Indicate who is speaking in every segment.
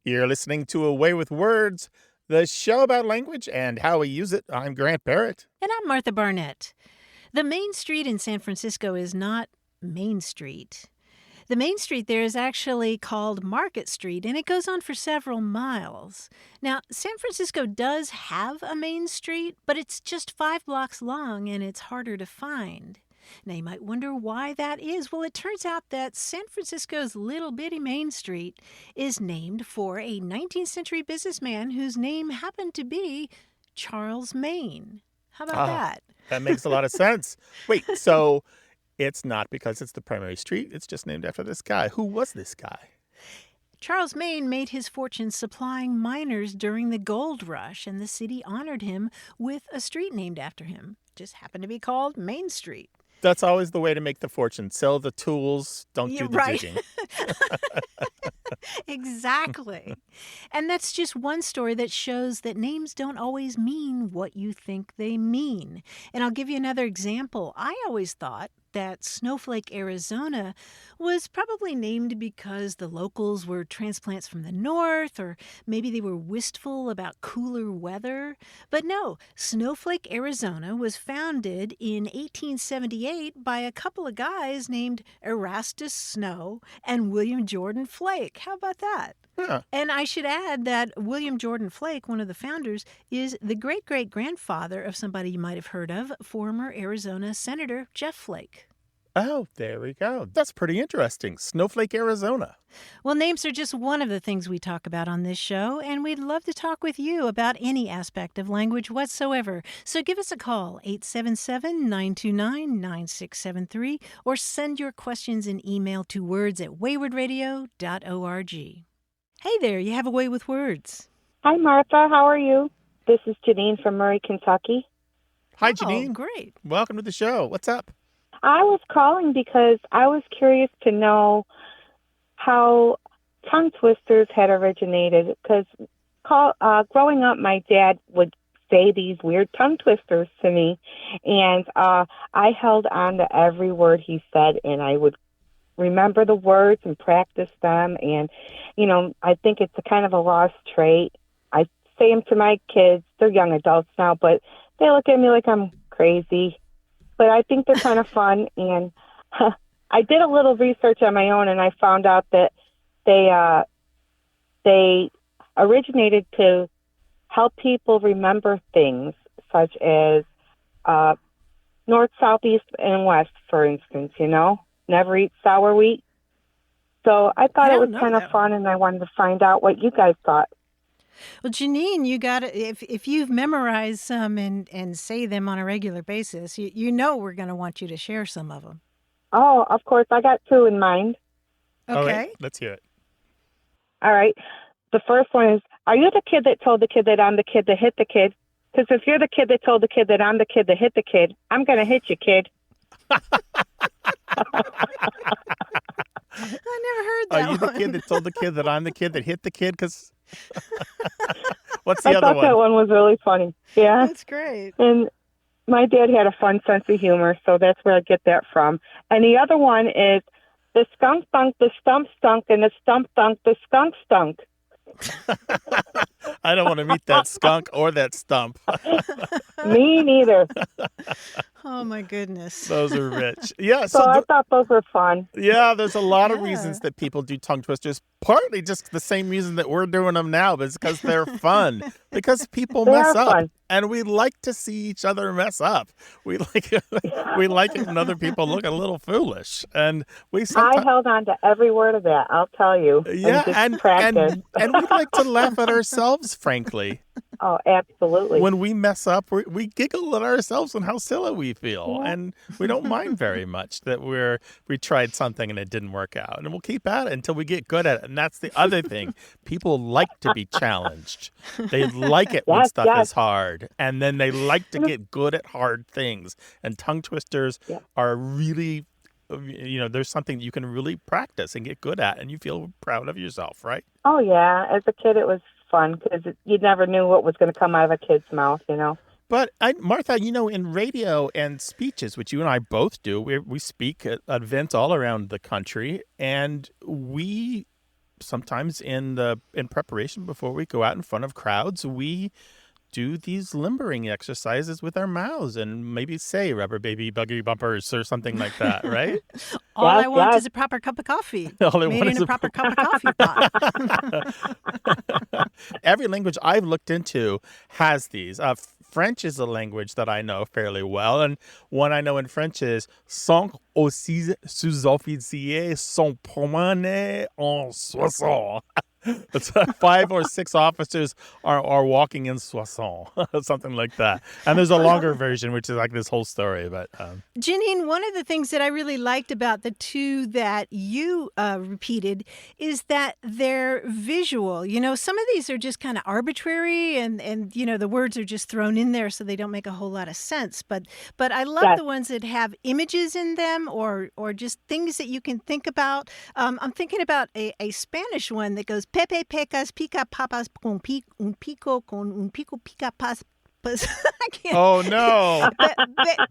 Speaker 1: You're listening to Away with Words, the show about language and how we use it. I'm Grant Barrett.
Speaker 2: And I'm Martha Barnett. The main street in San Francisco is not Main Street. The main street there is actually called Market Street, and it goes on for several miles. Now, San Francisco does have a main street, but it's just 5 blocks long, and it's harder to find. Now, you might wonder why that is. Well, it turns out that San Francisco's little bitty Main Street is named for a 19th century businessman whose name happened to be Charles Main. How about that?
Speaker 1: That makes a lot of sense. Wait, so it's not because it's the primary street. It's just named after this guy. Who was this guy?
Speaker 2: Charles Main made his fortune supplying miners during the gold rush, and the city honored him with a street named after him. It just happened to be called Main Street.
Speaker 1: That's always the way to make the fortune. Sell the tools, don't do the digging.
Speaker 2: Exactly. And that's just one story that shows that names don't always mean what you think they mean. And I'll give you another example. I always thought that Snowflake, Arizona was probably named because the locals were transplants from the north, or maybe they were wistful about cooler weather. But no, Snowflake, Arizona was founded in 1878 by a couple of guys named Erastus Snow and William Jordan Flake. How about that?
Speaker 1: Huh.
Speaker 2: And I should add that William Jordan Flake, one of the founders, is the great-great-grandfather of somebody you might have heard of, former Arizona Senator Jeff Flake.
Speaker 1: Oh, there we go. That's pretty interesting. Snowflake, Arizona.
Speaker 2: Well, names are just one of the things we talk about on this show, and we'd love to talk with you about any aspect of language whatsoever. So give us a call, 877-929-9673, or send your questions in email to words@waywardradio.org. Hey there, you have a way with words.
Speaker 3: Hi, Martha. How are you? This is Janine from Murray, Kentucky.
Speaker 1: Hi, Janine.
Speaker 2: Oh, great.
Speaker 1: Welcome to the show. What's up?
Speaker 3: I was calling because I was curious to know how tongue twisters had originated. Because growing up, my dad would say these weird tongue twisters to me, and I held on to every word he said, and I would remember the words and practice them. And, I think it's a kind of a lost trait. I say them to my kids. They're young adults now, but they look at me like I'm crazy. But I think they're kind of fun. And I did a little research on my own, and I found out that they originated to help people remember things such as north, south, east, and west, for instance, never eat sour wheat. So I thought it was kind of fun, and I wanted to find out what you guys thought.
Speaker 2: Well, Janine, you got to, if you've memorized some and say them on a regular basis, you know we're going to want you to share some of them.
Speaker 3: Oh, of course. I got 2 in mind.
Speaker 2: Okay.
Speaker 1: All right, let's hear it.
Speaker 3: All right. The first one is, are you the kid that told the kid that I'm the kid that hit the kid? Because if you're the kid that told the kid that I'm the kid that hit the kid, I'm going to hit you, kid.
Speaker 2: I never heard that.
Speaker 1: Are you the kid that told the kid that I'm the kid that hit the kid? Because what's the
Speaker 3: I
Speaker 1: other
Speaker 3: thought
Speaker 1: one?
Speaker 3: that one was really funny. Yeah.
Speaker 2: That's great.
Speaker 3: And my dad had a fun sense of humor, so that's where I get that from. And the other one is, the skunk thunk, the stump stunk, and the stump thunk, the skunk stunk.
Speaker 1: I don't want to meet that skunk or that stump.
Speaker 3: Me neither.
Speaker 2: Oh, my goodness.
Speaker 1: Those are rich. Yeah.
Speaker 3: So I thought those were fun.
Speaker 1: Yeah, there's a lot of reasons that people do tongue twisters. Partly just the same reason that we're doing them now, but it's because they're fun. Because people mess up.
Speaker 3: Fun.
Speaker 1: And we like to see each other mess up. We like it when other people look a little foolish. And
Speaker 3: I held on to every word of that, I'll tell you.
Speaker 1: Yeah, and we like to laugh at ourselves, frankly.
Speaker 3: Oh, absolutely.
Speaker 1: When we mess up, we giggle at ourselves and how silly we feel. Yeah. And we don't mind very much that we tried something and it didn't work out. And we'll keep at it until we get good at it. And that's the other thing. People like to be challenged. They like it when stuff is hard. And then they like to get good at hard things. And tongue twisters are really, there's something you can really practice and get good at. And you feel proud of yourself, right?
Speaker 3: Oh, yeah. As a kid, it was fun because you never knew what was going to come out of a kid's mouth,
Speaker 1: But Martha, in radio and speeches, which you and I both do, we speak at events all around the country, and we sometimes in preparation before we go out in front of crowds, we do these limbering exercises with our mouths and maybe say rubber baby buggy bumpers or something like that, right?
Speaker 2: All
Speaker 3: Yes,
Speaker 2: I want
Speaker 3: yes.
Speaker 2: is a proper cup of coffee.
Speaker 1: All I
Speaker 2: Made
Speaker 1: want
Speaker 2: in
Speaker 1: is
Speaker 2: a proper cup of coffee pot.
Speaker 1: Every language I've looked into has these. French is a language that I know fairly well, and one I know in French is "Cinq ou six sous-officiers sont promenés en soissons." It's 5 or 6 officers are walking in Soissons, something like that. And there's a longer version, which is like this whole story. But
Speaker 2: Janine, one of the things that I really liked about the two that you repeated is that they're visual. Some of these are just kind of arbitrary and the words are just thrown in there so they don't make a whole lot of sense. But I love
Speaker 3: Yes.
Speaker 2: the ones that have images in them or just things that you can think about. I'm thinking about a Spanish one that goes, Pepe pecas pica papas con un pico pica pas. I can't.
Speaker 1: oh no,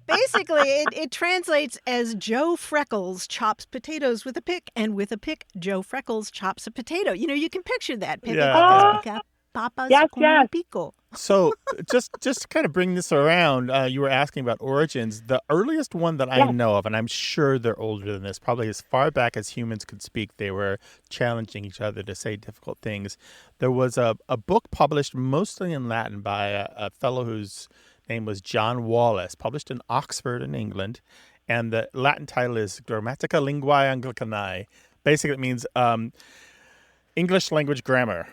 Speaker 2: Basically, it translates as Joe Freckles chops potatoes with a pick, and with a pick, Joe Freckles chops a potato. You can picture that. Pepe
Speaker 1: Yeah.
Speaker 2: picas pica papas
Speaker 3: Yes,
Speaker 2: con
Speaker 3: yes.
Speaker 2: un pico.
Speaker 1: So just to kind of bring this around, you were asking about origins. The earliest one that I
Speaker 3: Yes.
Speaker 1: know of, and I'm sure they're older than this, probably as far back as humans could speak, they were challenging each other to say difficult things. There was a book published mostly in Latin by a fellow whose name was John Wallace, published in Oxford in England. And the Latin title is Grammatica Linguae Anglicanae. Basically, it means English language grammar.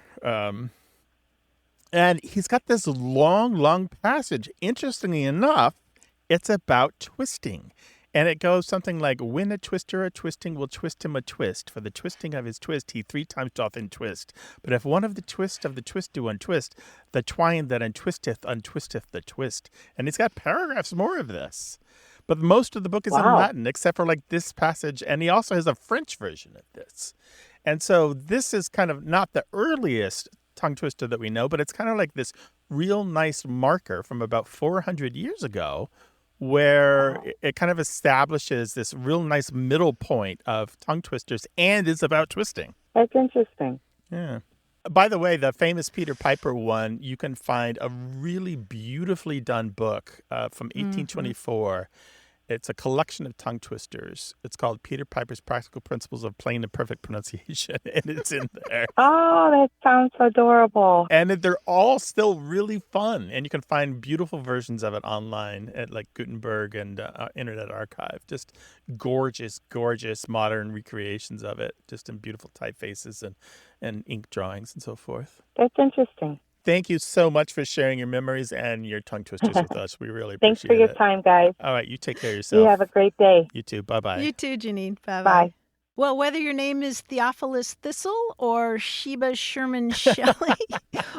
Speaker 1: And he's got this long passage. Interestingly enough, it's about twisting. And it goes something like, when a twister a twisting will twist him a twist. For the twisting of his twist, he 3 times doth entwist. But if one of the twist of the twist do untwist, the twine that untwisteth the twist. And he's got paragraphs more of this. But most of the book is in
Speaker 3: Wow.
Speaker 1: Latin, except for like this passage. And he also has a French version of this. And so this is kind of not the earliest tongue twister that we know, but it's kind of like this real nice marker from about 400 years ago where it kind of establishes this real nice middle point of tongue twisters and is about twisting.
Speaker 3: That's interesting.
Speaker 1: Yeah. By the way, the famous Peter Piper one, you can find a really beautifully done book from 1824. It's a collection of tongue twisters. It's called Peter Piper's Practical Principles of Plain and Perfect Pronunciation, and it's in there.
Speaker 3: Oh, that sounds adorable.
Speaker 1: And they're all still really fun, and you can find beautiful versions of it online at like Gutenberg and Internet Archive. Just gorgeous modern recreations of it, just in beautiful typefaces and ink drawings and so forth.
Speaker 3: That's interesting.
Speaker 1: Thank you so much for sharing your memories and your tongue twisters with us. We really appreciate it.
Speaker 3: Thanks for your time, guys.
Speaker 1: All right, you take care of yourself.
Speaker 3: You have a great day.
Speaker 1: You too. Bye-bye.
Speaker 2: You too, Janine. Bye-bye.
Speaker 3: Bye.
Speaker 2: Well, whether your name is Theophilus Thistle or Sheba Sherman Shelley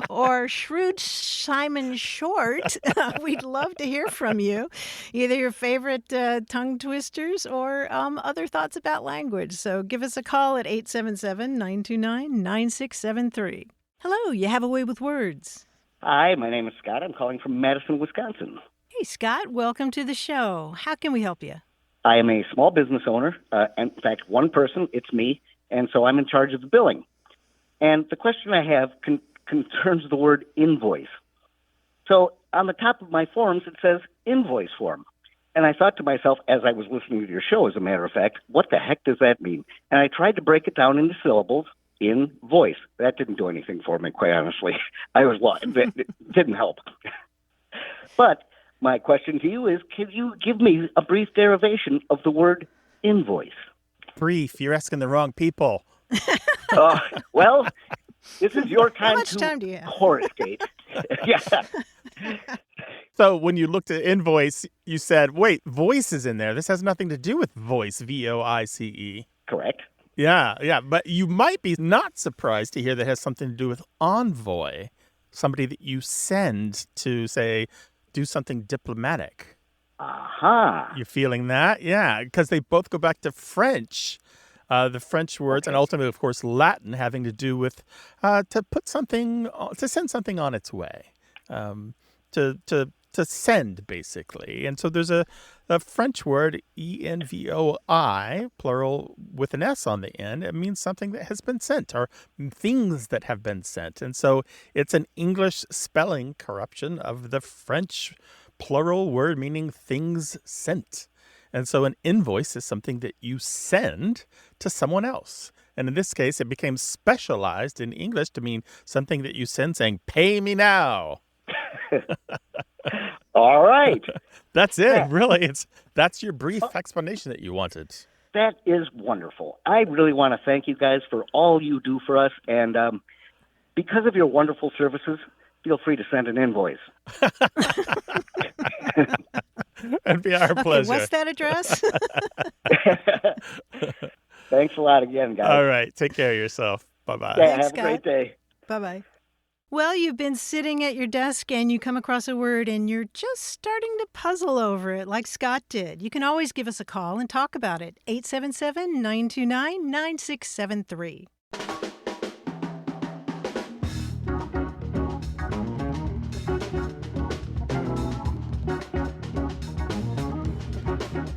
Speaker 2: or Shrewd Simon Short, we'd love to hear from you. Either your favorite tongue twisters or other thoughts about language. So give us a call at 877-929-9673. Hello, you have a way with words.
Speaker 4: Hi, my name is Scott. I'm calling from Madison, Wisconsin.
Speaker 2: Hey, Scott, welcome to the show. How can we help you?
Speaker 4: I am a small business owner. In fact, one person, it's me, and so I'm in charge of the billing. And the question I have concerns the word invoice. So on the top of my forms, it says invoice form. And I thought to myself, as I was listening to your show, as a matter of fact, what the heck does that mean? And I tried to break it down into syllables. In voice. That didn't do anything for me, quite honestly. I was lost. It didn't help. But my question to you is, can you give me a brief derivation of the word invoice?
Speaker 1: Brief. You're asking the wrong people.
Speaker 4: Well, this is your time.
Speaker 2: How much time do you have?
Speaker 4: Horoscope. Yeah.
Speaker 1: So when you looked at invoice, you said, wait, voice is in there. This has nothing to do with voice, VOICE.
Speaker 4: Correct.
Speaker 1: Yeah. But you might be not surprised to hear that has something to do with envoy, somebody that you send to, say, do something diplomatic.
Speaker 4: Aha.
Speaker 1: You feeling that? Yeah, because they both go back to French. The French words, and ultimately, of course, Latin, having to do with to send something on its way, to to send, basically. And so there's a French word, envoi, plural with an S on the end. It means something that has been sent or things that have been sent. And so it's an English spelling corruption of the French plural word meaning things sent. And so an invoice is something that you send to someone else. And in this case, it became specialized in English to mean something that you send saying, pay me now.
Speaker 4: All right.
Speaker 1: That's it, really. That's your brief explanation that you wanted.
Speaker 4: That is wonderful. I really want to thank you guys for all you do for us. And because of your wonderful services, feel free to send an invoice.
Speaker 1: It'd be our pleasure.
Speaker 2: What's that address?
Speaker 4: Thanks a lot again, guys.
Speaker 1: All right. Take care of yourself. Bye-bye.
Speaker 4: Yeah,
Speaker 2: Thanks,
Speaker 4: have a great day.
Speaker 2: Bye-bye. Well, you've been sitting at your desk and you come across a word and you're just starting to puzzle over it like Scott did. You can always give us a call and talk about it. 877-929-9673.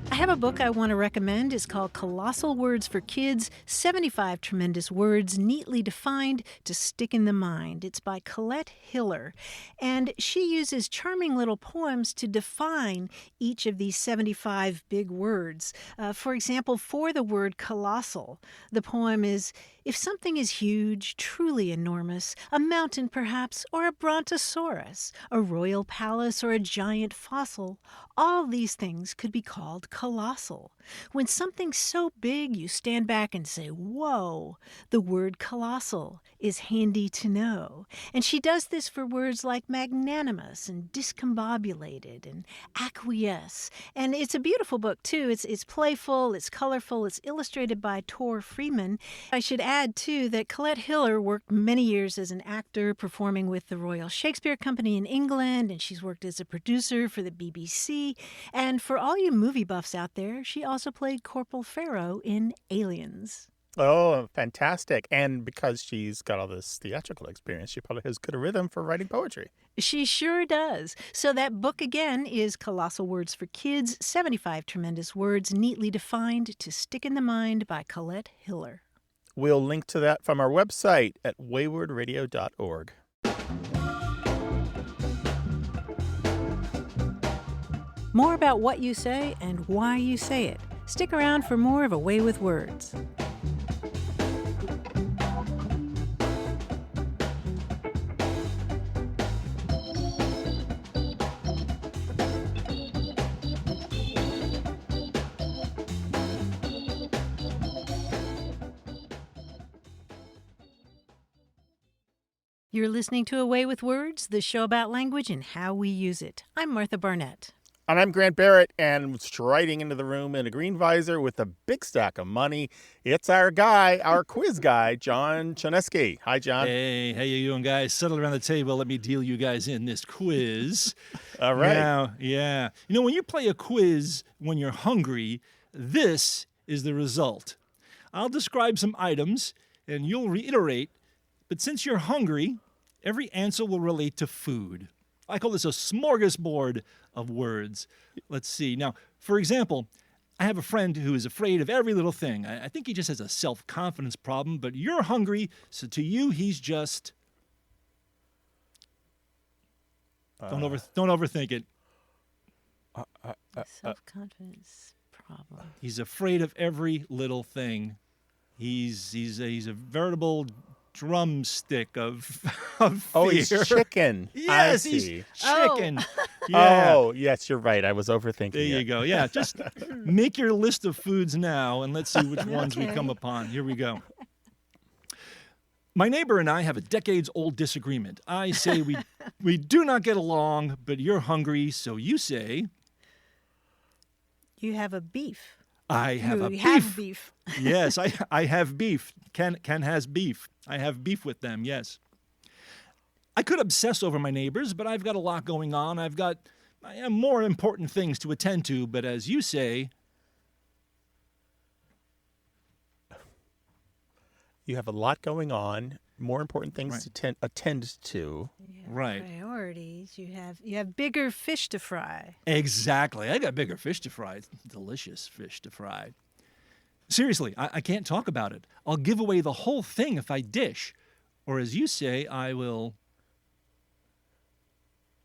Speaker 2: I have a book I want to recommend. It's called Colossal Words for Kids, 75 Tremendous Words Neatly Defined to Stick in the Mind. It's by Colette Hiller. And she uses charming little poems to define each of these 75 big words. For example, for the word colossal, the poem is, if something is huge, truly enormous, a mountain perhaps, or a brontosaurus, a royal palace or a giant fossil, all these things could be called colossal. When something's so big, you stand back and say, whoa, the word colossal is handy to know. And she does this for words like magnanimous and discombobulated and acquiesce. And it's a beautiful book, too. It's playful, it's colorful, it's illustrated by Tor Freeman. I should add, too, that Colette Hiller worked many years as an actor, performing with the Royal Shakespeare Company in England, and she's worked as a producer for the BBC. And for all you movie buffs out there, she also played Corporal Pharaoh in Aliens.
Speaker 1: Oh, fantastic. And because she's got all this theatrical experience, she probably has good rhythm for writing poetry.
Speaker 2: She sure does. So that book again is Colossal Words for Kids, 75 Tremendous Words Neatly Defined to Stick in the Mind by Colette Hiller.
Speaker 1: We'll link to that from our website at waywardradio.org.
Speaker 2: More about what you say and why you say it. Stick around for more of A Way with Words. You're listening to A Way with Words, the show about language and how we use it. I'm Martha Barnett.
Speaker 1: And I'm Grant Barrett, and striding into the room in a green visor with a big stack of money, it's our guy, our quiz guy, John Chaneski. Hi, John.
Speaker 5: Hey, how you doing, guys? Settle around the table. Let me deal you guys in this quiz.
Speaker 1: All right.
Speaker 5: Now, yeah. You know, when you play a quiz when you're hungry, this is the result. I'll describe some items, and you'll reiterate, but since you're hungry, every answer will relate to food. I call this a smorgasbord of words. Let's see. Now, for example, I have a friend who is afraid of every little thing. I think he just has a self-confidence problem, but you're hungry, so to you, he's just... Don't overthink it.
Speaker 2: Self-confidence problem.
Speaker 5: He's afraid of every little thing. He's a veritable drumstick of fear.
Speaker 1: Oh, he's chicken.
Speaker 5: Yes,
Speaker 1: I
Speaker 5: he's
Speaker 1: see.
Speaker 5: chicken.
Speaker 2: Oh.
Speaker 5: Yeah.
Speaker 1: Oh, yes, you're right. I was overthinking
Speaker 5: There you
Speaker 1: it.
Speaker 5: go. Yeah, just make your list of foods now, and let's see which ones we come upon. Here we go. My neighbor and I have a decades-old disagreement. I say we do not get along, but you're hungry, so you say...
Speaker 2: You have a beef.
Speaker 5: I have a
Speaker 2: You
Speaker 5: beef.
Speaker 2: have beef.
Speaker 5: Yes, I have beef. Ken has beef. I have beef with them, yes. I could obsess over my neighbors, but I've got a lot going on. I have more important things to attend to, but as you say...
Speaker 1: You have a lot going on, more important things
Speaker 5: Right.
Speaker 1: to attend to.
Speaker 2: Yeah.
Speaker 5: Right.
Speaker 2: Priorities. You have bigger fish to fry.
Speaker 5: Exactly. I got bigger fish to fry. Delicious fish to fry. Seriously, I can't talk about it. I'll give away the whole thing if I dish. Or as you say, I will...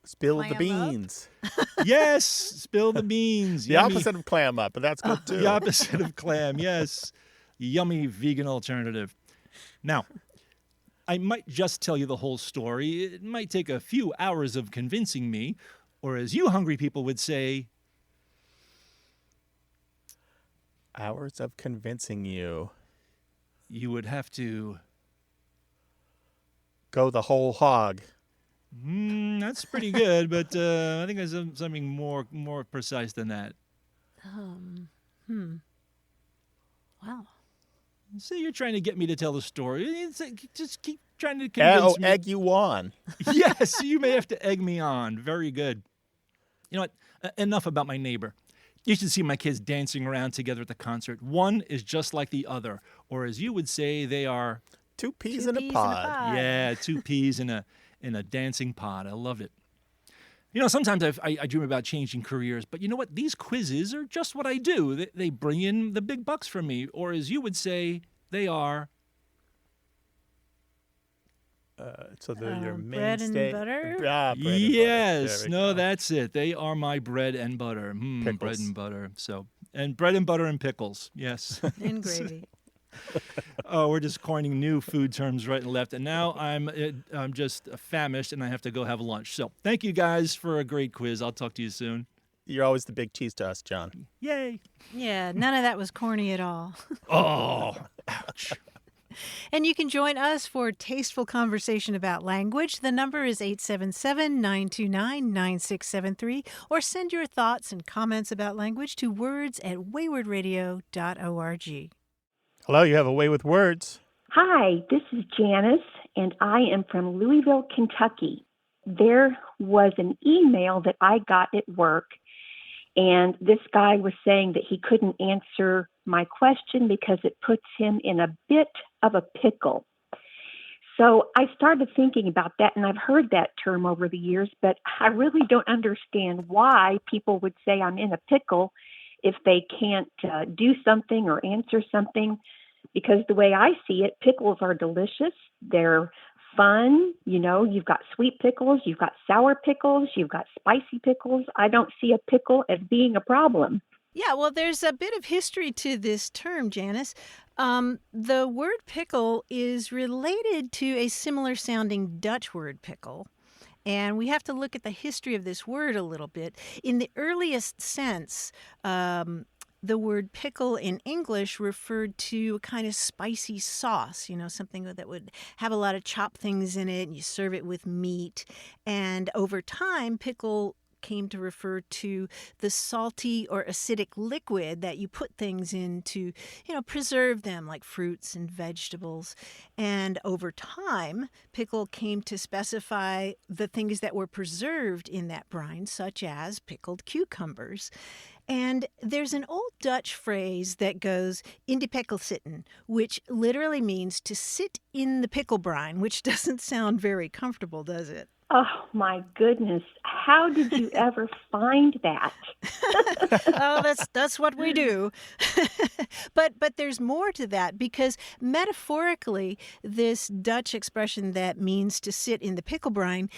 Speaker 1: Spill the
Speaker 2: Clam up.
Speaker 1: beans.
Speaker 5: Yes, spill the beans.
Speaker 1: The
Speaker 5: Yummy.
Speaker 1: opposite of clam up, but that's good too.
Speaker 5: The opposite of clam, yes. Yummy vegan alternative. Now, I might just tell you the whole story. It might take a few hours of convincing me, or as you hungry people would say,
Speaker 1: Hours of convincing you.
Speaker 5: you would have to...
Speaker 1: Go the whole hog.
Speaker 5: That's pretty good, but I think there's something more precise than that.
Speaker 2: Wow.
Speaker 5: So you're trying to get me to tell the story. Just keep trying to convince me.
Speaker 1: Egg you on.
Speaker 5: Yes, you may have to egg me on. Very good. You know what? Enough about my neighbor. You should see my kids dancing around together at the concert. One is just like the other, or as you would say, they are...
Speaker 1: Two peas
Speaker 2: Two
Speaker 1: in a
Speaker 2: peas in a
Speaker 1: pod.
Speaker 2: pod.
Speaker 5: Yeah, two peas in a dancing pod. I loved it. You know, sometimes I dream about changing careers, but you know what? These quizzes are just what I do. They bring in the big bucks for me, or as you would say, they are...
Speaker 1: So they're your
Speaker 2: bread and
Speaker 1: mainstay.
Speaker 2: butter?
Speaker 1: Ah, bread and butter.
Speaker 5: Yes,
Speaker 1: There we
Speaker 5: no,
Speaker 1: go.
Speaker 5: that's it. They are my bread and butter. Bread
Speaker 1: Pickles.
Speaker 5: and butter. And bread and butter and pickles. Yes.
Speaker 2: And gravy.
Speaker 5: Oh, we're just coining new food terms right and left. And now I'm just famished and I have to go have lunch. So thank you guys for a great quiz. I'll talk to you soon.
Speaker 1: You're always the big cheese to us, John.
Speaker 5: Yay.
Speaker 2: Yeah, none of that was corny at all.
Speaker 5: Oh, ouch.
Speaker 2: And you can join us for tasteful conversation about language. The number is 877-929-9673, or send your thoughts and comments about language to words@waywardradio.org.
Speaker 1: Hello, you have a way with words.
Speaker 6: Hi, this is Janice, and I am from Louisville, Kentucky. There was an email that I got at work, and this guy was saying that he couldn't answer my question because it puts him in a bit of a pickle. So I started thinking about that, and I've heard that term over the years, but I really don't understand why people would say I'm in a pickle if they can't do something or answer something, because the way I see it, pickles are delicious. They're fun. You know, you've got sweet pickles, you've got sour pickles, you've got spicy pickles. I don't see a pickle as being a problem.
Speaker 2: Yeah, well, there's a bit of history to this term, Janice. The word pickle is related to a similar sounding Dutch word pickle. And we have to look at the history of this word a little bit. In the earliest sense, the word pickle in English referred to a kind of spicy sauce, you know, something that would have a lot of chopped things in it, and you serve it with meat. And over time, pickle came to refer to the salty or acidic liquid that you put things in to, you know, preserve them, like fruits and vegetables. And over time, pickle came to specify the things that were preserved in that brine, such as pickled cucumbers. And there's an old Dutch phrase that goes, in de pickle zitten, which literally means to sit in the pickle brine, which doesn't sound very comfortable, does it?
Speaker 6: Oh, my goodness. How did you ever find that?
Speaker 2: Oh, that's what we do. But there's more to that, because metaphorically, this Dutch expression that means to sit in the pickle brine,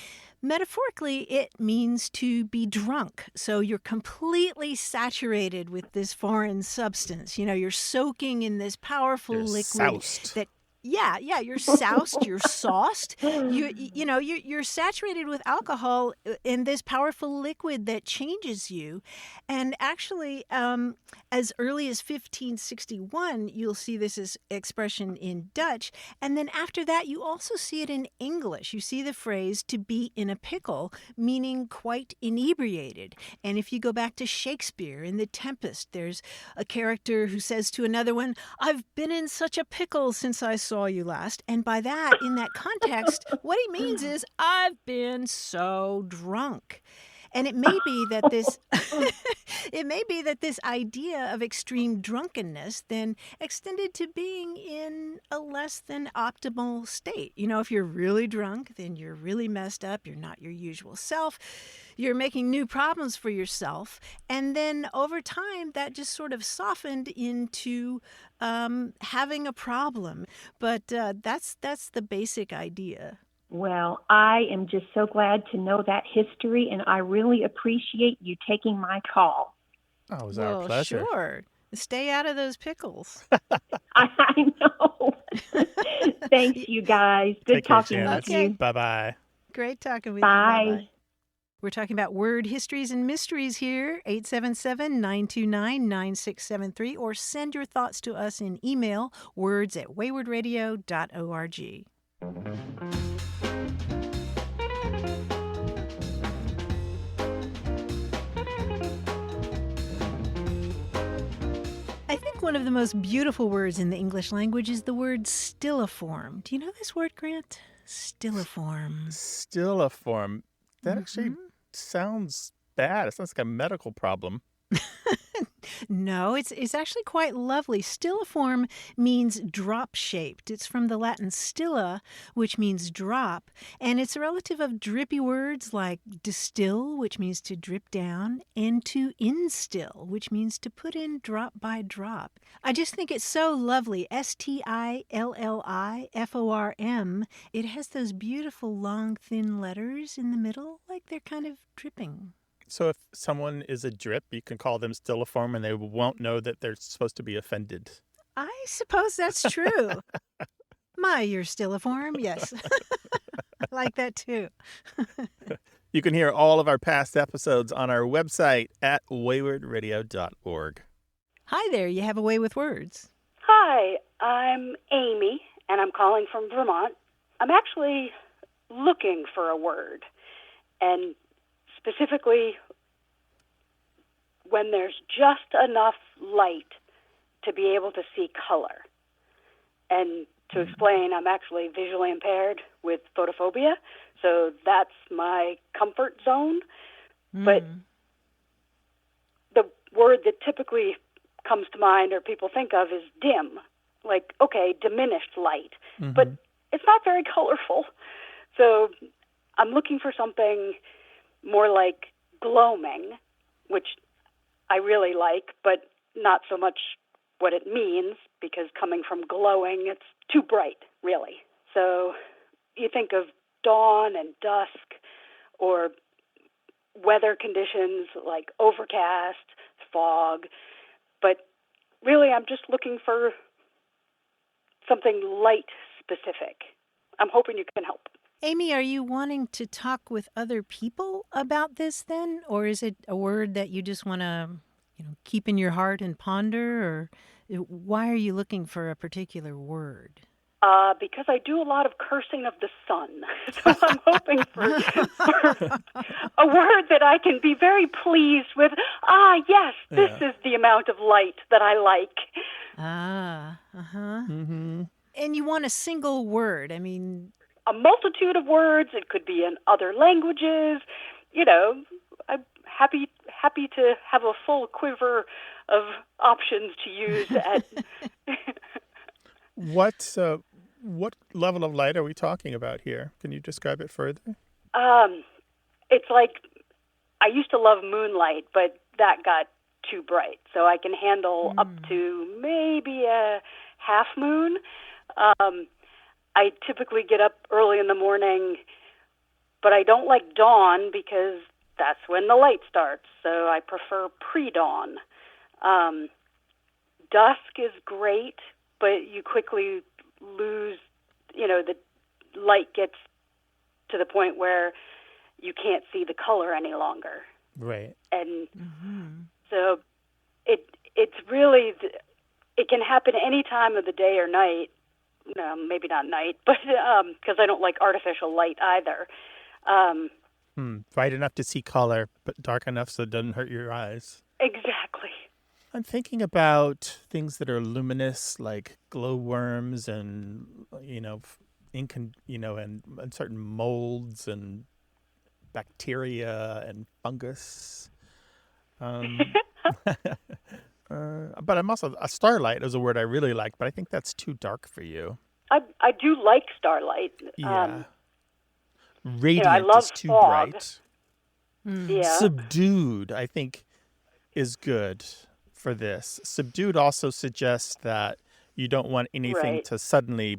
Speaker 2: metaphorically, it means to be drunk. So you're completely saturated with this foreign substance. You know, you're soaking in this powerful
Speaker 1: You're
Speaker 2: liquid
Speaker 1: soused.
Speaker 2: that... Yeah, you're soused, you're sauced. You're saturated with alcohol in this powerful liquid that changes you. And actually, as early as 1561, you'll see this expression in Dutch. And then after that, you also see it in English. You see the phrase to be in a pickle, meaning quite inebriated. And if you go back to Shakespeare in The Tempest, there's a character who says to another one, "I've been in such a pickle since I saw you last." And by that, in that context, what he means is, I've been so drunk. And it may be that this it may be that this idea of extreme drunkenness then extended to being in a less than optimal state. If you're really drunk, then you're really messed up, you're not your usual self. You're making new problems for yourself. And then over time, that just sort of softened into having a problem. But that's the basic idea.
Speaker 6: Well, I am just so glad to know that history, and I really appreciate you taking my call.
Speaker 1: Oh, it was our pleasure.
Speaker 2: Sure. Stay out of those pickles.
Speaker 6: I know. Thanks, you guys. Good
Speaker 1: Take care,
Speaker 6: talking
Speaker 1: Janice.
Speaker 6: with you.
Speaker 1: Bye-bye.
Speaker 2: Great talking with
Speaker 6: Bye.
Speaker 2: you. Bye-bye. We're talking about word histories and mysteries here, 877-929-9673, or send your thoughts to us in email, words@waywardradio.org. I think one of the most beautiful words in the English language is the word stilliform. Do you know this word, Grant? Stilliform.
Speaker 1: Stilliform. That actually sounds bad. It sounds like a medical problem.
Speaker 2: No, it's actually quite lovely. Stilliform means drop-shaped. It's from the Latin stilla, which means drop, and it's a relative of drippy words like distill, which means to drip down, and to instill, which means to put in drop by drop. I just think it's so lovely. Stilliform. It has those beautiful long, thin letters in the middle, like they're kind of dripping.
Speaker 1: So if someone is a drip, you can call them stilliform and they won't know that they're supposed to be offended.
Speaker 2: I suppose that's true. You're stilliform, yes. I like that too.
Speaker 1: You can hear all of our past episodes on our website at waywardradio.org.
Speaker 2: Hi there, you have a way with words.
Speaker 7: Hi, I'm Amy, and I'm calling from Vermont. I'm actually looking for a word, and specifically when there's just enough light to be able to see color. And to explain, I'm actually visually impaired with photophobia, so that's my comfort zone. But the word that typically comes to mind or people think of is dim, like, okay, diminished light. But it's not very colorful. So I'm looking for something more like gloaming, which I really like, but not so much what it means, because coming from glowing, it's too bright, really. So you think of dawn and dusk, or weather conditions like overcast, fog, but really I'm just looking for something light specific. I'm hoping you can help.
Speaker 2: Amy, are you wanting to talk with other people about this then? Or is it a word that you just want to, keep in your heart and ponder? Or why are you looking for a particular word?
Speaker 7: Because I do a lot of cursing of the sun. So I'm hoping for a word that I can be very pleased with. Yes, this is the amount of light that I like.
Speaker 2: And you want a single word. I mean,
Speaker 7: a multitude of words. It could be in other languages. I'm happy to have a full quiver of options to use.
Speaker 1: What level of light are we talking about here? Can you describe it further?
Speaker 7: It's like, I used to love moonlight, but that got too bright. So I can handle up to maybe a half moon. I typically get up early in the morning, but I don't like dawn because that's when the light starts. So I prefer pre-dawn. Dusk is great, but you quickly lose, the light gets to the point where you can't see the color any longer.
Speaker 1: Right.
Speaker 7: And so it's really, it can happen any time of the day or night. No, maybe not night, but because I don't like artificial light either.
Speaker 1: Bright enough to see color, but dark enough so it doesn't hurt your eyes.
Speaker 7: Exactly.
Speaker 1: I'm thinking about things that are luminous, like glowworms and, and certain molds and bacteria and fungus. But I'm also a starlight is a word I really like, but I think that's too dark for you.
Speaker 7: I do like starlight.
Speaker 1: Yeah. Radiant
Speaker 7: I love
Speaker 1: is too
Speaker 7: fog.
Speaker 1: bright.
Speaker 7: Yeah.
Speaker 1: Subdued, I think, is good for this. Subdued also suggests that you don't want anything
Speaker 7: Right.
Speaker 1: to suddenly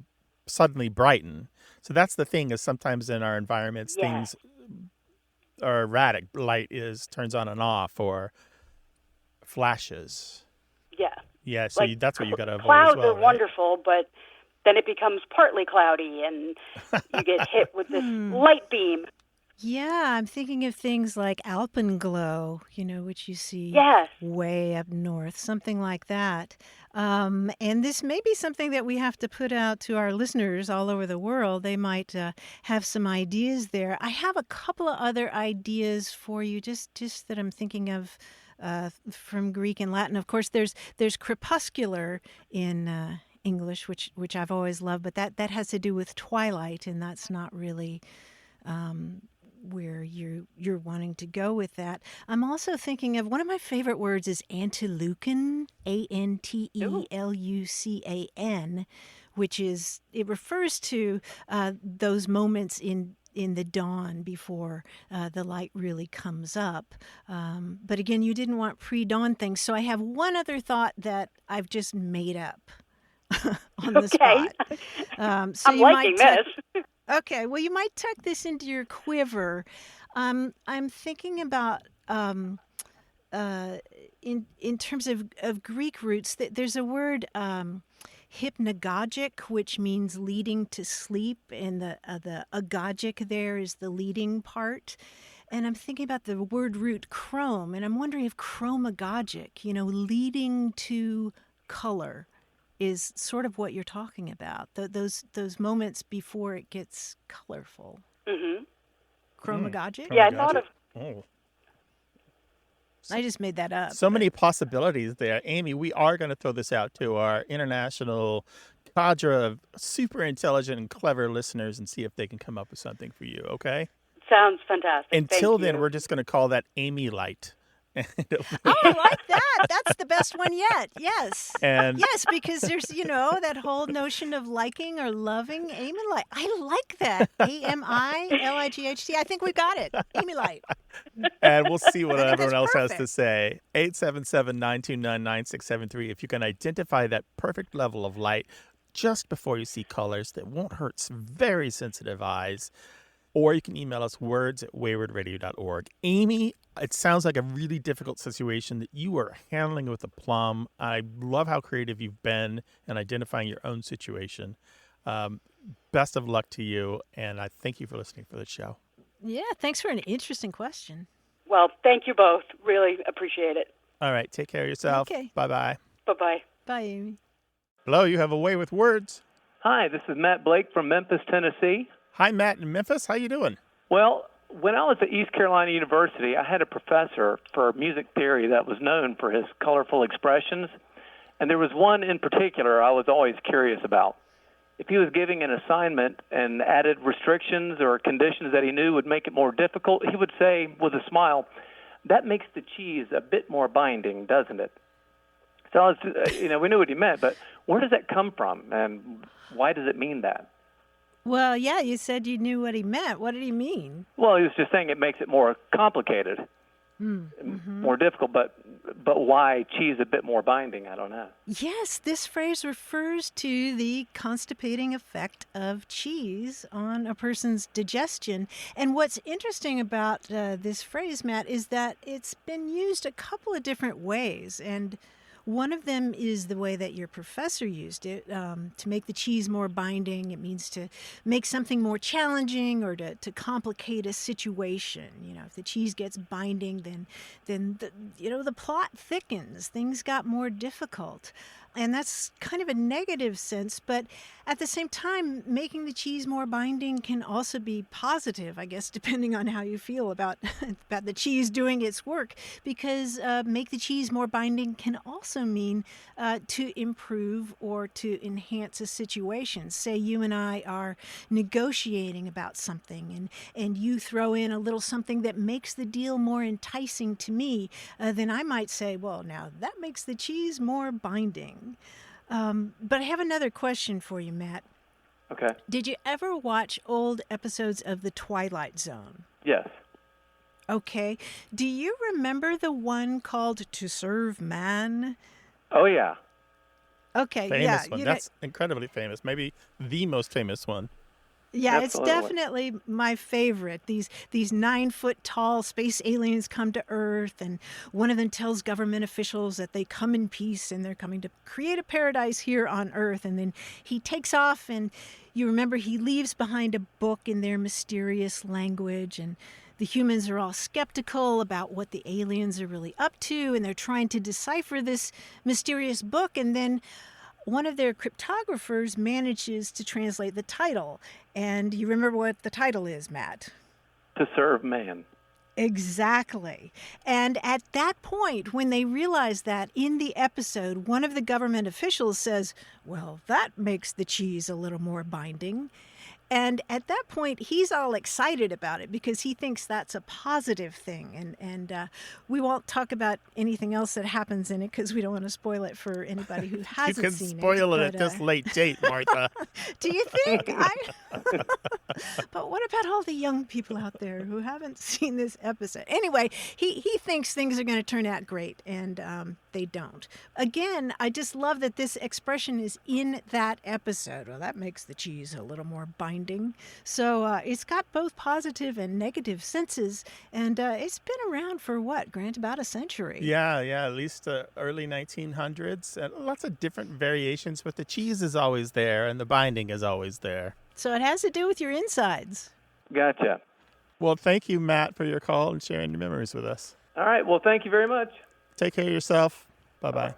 Speaker 1: brighten. So that's the thing is sometimes in our environments
Speaker 7: Yes.
Speaker 1: things are erratic. Light turns on and off or flashes.
Speaker 7: Yeah.
Speaker 1: Yeah, so
Speaker 7: Like
Speaker 1: that's what you got to avoid
Speaker 7: clouds
Speaker 1: as well,
Speaker 7: are
Speaker 1: right?
Speaker 7: wonderful, but then it becomes partly cloudy, and you get hit with this light beam.
Speaker 2: Yeah, I'm thinking of things like alpenglow, which you see
Speaker 7: Yes.
Speaker 2: way up north, something like that. And this may be something that we have to put out to our listeners all over the world. They might have some ideas there. I have a couple of other ideas for you, just that I'm thinking of from Greek and Latin. Of course, there's crepuscular in English, which I've always loved, but that has to do with twilight, and that's not really where you're wanting to go with that. I'm also thinking of one of my favorite words is antilucan, Antelucan, which it refers to those moments in the dawn before the light really comes up. But again, you didn't want pre-dawn things, so I have one other thought that I've just made up on the spot. So
Speaker 7: I'm liking this.
Speaker 2: Okay, well, you might tuck this into your quiver. I'm thinking about in terms of Greek roots. There's a word hypnagogic, which means leading to sleep, and the agogic there is the leading part. And I'm thinking about the word root chrome, and I'm wondering if chromagogic, leading to color, is sort of what you're talking about. Those moments before it gets colorful.
Speaker 7: Mm-hmm.
Speaker 2: Chromagogic?
Speaker 7: Yeah, I thought of.
Speaker 1: Oh.
Speaker 2: I just made that up.
Speaker 1: So many possibilities there. Amy, we are going to throw this out to our international cadre of super intelligent and clever listeners and see if they can come up with something for you, okay?
Speaker 7: Sounds fantastic.
Speaker 1: Until
Speaker 7: Thank
Speaker 1: then,
Speaker 7: you.
Speaker 1: we're just going to call that Amy Light.
Speaker 2: Oh, I like that. That's the best one yet. Yes.
Speaker 1: And
Speaker 2: yes, because there's, that whole notion of liking or loving. Amy Light. I like that. AMILIGHT. I think we got it. Amy Light.
Speaker 1: And we'll see what
Speaker 2: I think
Speaker 1: everyone
Speaker 2: that's
Speaker 1: else has
Speaker 2: perfect.
Speaker 1: to say. 877-929-9673. If you can identify that perfect level of light just before you see colors that won't hurt very sensitive eyes. Or you can email us words@waywardradio.org. Amy, it sounds like a really difficult situation that you are handling with aplomb. I love how creative you've been in identifying your own situation. Best of luck to you, and I thank you for listening for the show.
Speaker 2: Yeah, thanks for an interesting question.
Speaker 7: Well, thank you both. Really appreciate it.
Speaker 1: All right, take care of yourself.
Speaker 2: Okay.
Speaker 1: Bye-bye.
Speaker 7: Bye-bye.
Speaker 2: Bye, Amy.
Speaker 1: Hello, you have a way with words.
Speaker 8: Hi, this is Matt Blake from Memphis, Tennessee.
Speaker 1: Hi, Matt in Memphis. How you doing?
Speaker 8: Well, when I was at East Carolina University, I had a professor for music theory that was known for his colorful expressions, and there was one in particular I was always curious about. If he was giving an assignment and added restrictions or conditions that he knew would make it more difficult, he would say with a smile, "That makes the cheese a bit more binding, doesn't it?" So I was, we knew what he meant, but where does that come from, and why does it mean that?
Speaker 2: Well, yeah, you said you knew what he meant. What did he mean?
Speaker 8: Well, he was just saying it makes it more complicated, more difficult, but why cheese a bit more binding? I don't know.
Speaker 2: Yes, this phrase refers to the constipating effect of cheese on a person's digestion. And what's interesting about this phrase, Matt, is that it's been used a couple of different ways. And one of them is the way that your professor used it, to make the cheese more binding. It means to make something more challenging or to complicate a situation. If the cheese gets binding, then the plot thickens. Things got more difficult. And that's kind of a negative sense, but at the same time, making the cheese more binding can also be positive, I guess, depending on how you feel about, about the cheese doing its work, because make the cheese more binding can also mean to improve or to enhance a situation. Say you and I are negotiating about something, and you throw in a little something that makes the deal more enticing to me, then I might say, well, now that makes the cheese more binding. But I have another question for you, Matt.
Speaker 8: Okay.
Speaker 2: Did you ever watch old episodes of The Twilight Zone?
Speaker 8: Yes.
Speaker 2: Okay. Do you remember the one called To Serve Man?
Speaker 8: Oh, yeah.
Speaker 2: Okay,
Speaker 1: Famous
Speaker 2: yeah.
Speaker 1: one. That's incredibly famous. Maybe the most famous one.
Speaker 2: Yeah,
Speaker 8: Absolutely.
Speaker 2: it's definitely my favorite. These 9-foot tall space aliens come to Earth, and one of them tells government officials that they come in peace and they're coming to create a paradise here on Earth. And then he takes off, and you remember he leaves behind a book in their mysterious language, and the humans are all skeptical about what the aliens are really up to, and they're trying to decipher this mysterious book. And then one of their cryptographers manages to translate the title. And you remember what the title is, Matt?
Speaker 8: To serve man.
Speaker 2: Exactly. And at that point, when they realize that in the episode, one of the government officials says, well, that makes the cheese a little more binding. And at that point, he's all excited about it because he thinks that's a positive thing. And we won't talk about anything else that happens in it because we don't want to spoil it for anybody who hasn't
Speaker 1: You can
Speaker 2: seen
Speaker 1: spoil it
Speaker 2: but,
Speaker 1: at this late date, Martha.
Speaker 2: Do you think? But what about all the young people out there who haven't seen this episode? Anyway, he thinks things are going to turn out great, and they don't. Again, I just love that this expression is in that episode. Well, that makes the cheese a little more binding. So it's got both positive and negative senses, and it's been around for what, Grant, about a century?
Speaker 1: Yeah, at least early 1900s. Lots of different variations, but the cheese is always there and the binding is always there.
Speaker 2: So it has to do with your insides.
Speaker 8: Gotcha.
Speaker 1: Well, thank you, Matt, for your call and sharing your memories with us.
Speaker 8: All right. Well, thank you very much.
Speaker 1: Take care of yourself. Bye-bye.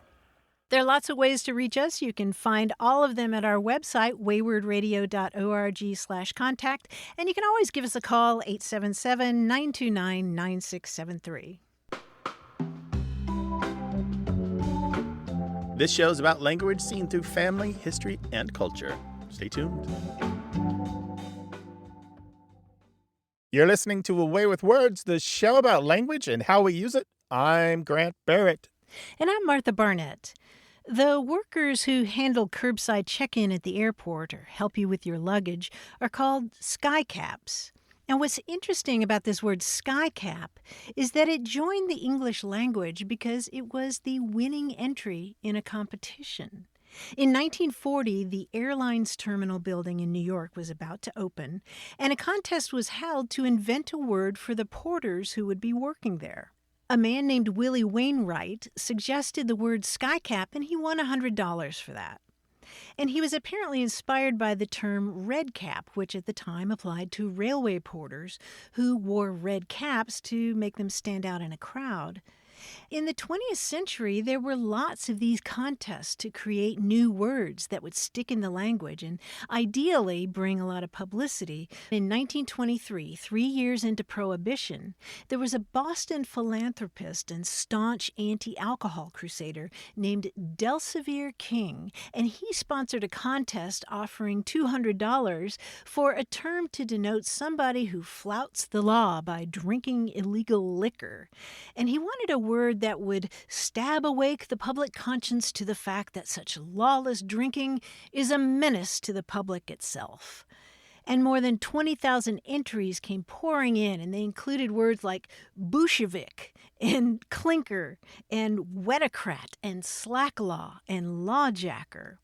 Speaker 2: There are lots of ways to reach us. You can find all of them at our website, waywardradio.org/contact. And you can always give us a call, 877-929-9673.
Speaker 1: This show is about language seen through family, history, and culture. Stay tuned. You're listening to Away with Words, the show about language and how we use it. I'm Grant Barrett.
Speaker 2: And I'm Martha Barnett. The workers who handle curbside check-in at the airport or help you with your luggage are called skycaps. And what's interesting about this word skycap is that it joined the English language because it was the winning entry in a competition. In 1940, the airlines terminal building in New York was about to open, and a contest was held to invent a word for the porters who would be working there. A man named Willie Wainwright suggested the word skycap, and he won $100 for that. And he was apparently inspired by the term red cap, which at the time applied to railway porters who wore red caps to make them stand out in a crowd. In the 20th century, there were lots of these contests to create new words that would stick in the language and ideally bring a lot of publicity. In 1923, 3 years into Prohibition, there was a Boston philanthropist and staunch anti-alcohol crusader named Delsevier King, and he sponsored a contest offering $200 for a term to denote somebody who flouts the law by drinking illegal liquor. And he wanted a word that would stab awake the public conscience to the fact that such lawless drinking is a menace to the public itself. And more than 20,000 entries came pouring in, and they included words like Bolshevik and clinker and wedocrat and slacklaw and lawjacker.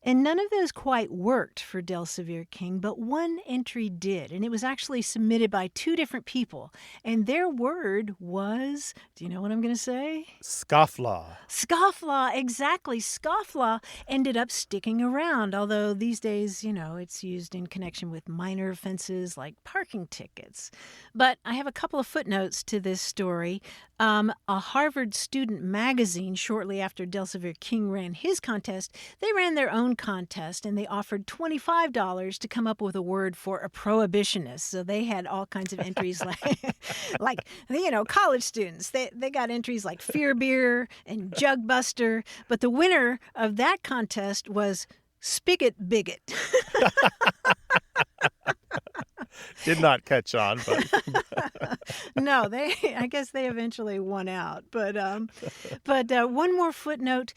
Speaker 2: And none of those quite worked for Delsevier King, but one entry did, and it was actually submitted by two different people. And their word was, do you know what I'm going to say?
Speaker 1: Scofflaw.
Speaker 2: Scofflaw, exactly. Scofflaw ended up sticking around, although these days, it's used in connection with minor offenses like parking tickets. But I have a couple of footnotes to this story. A Harvard student magazine, shortly after Delsevier King ran his contest, they ran their own contest, and they offered $25 to come up with a word for a prohibitionist. So they had all kinds of entries like college students. They got entries like fear beer and jug buster. But the winner of that contest was spigot bigot.
Speaker 1: Did not catch on, but
Speaker 2: No, I guess they eventually won out. But one more footnote.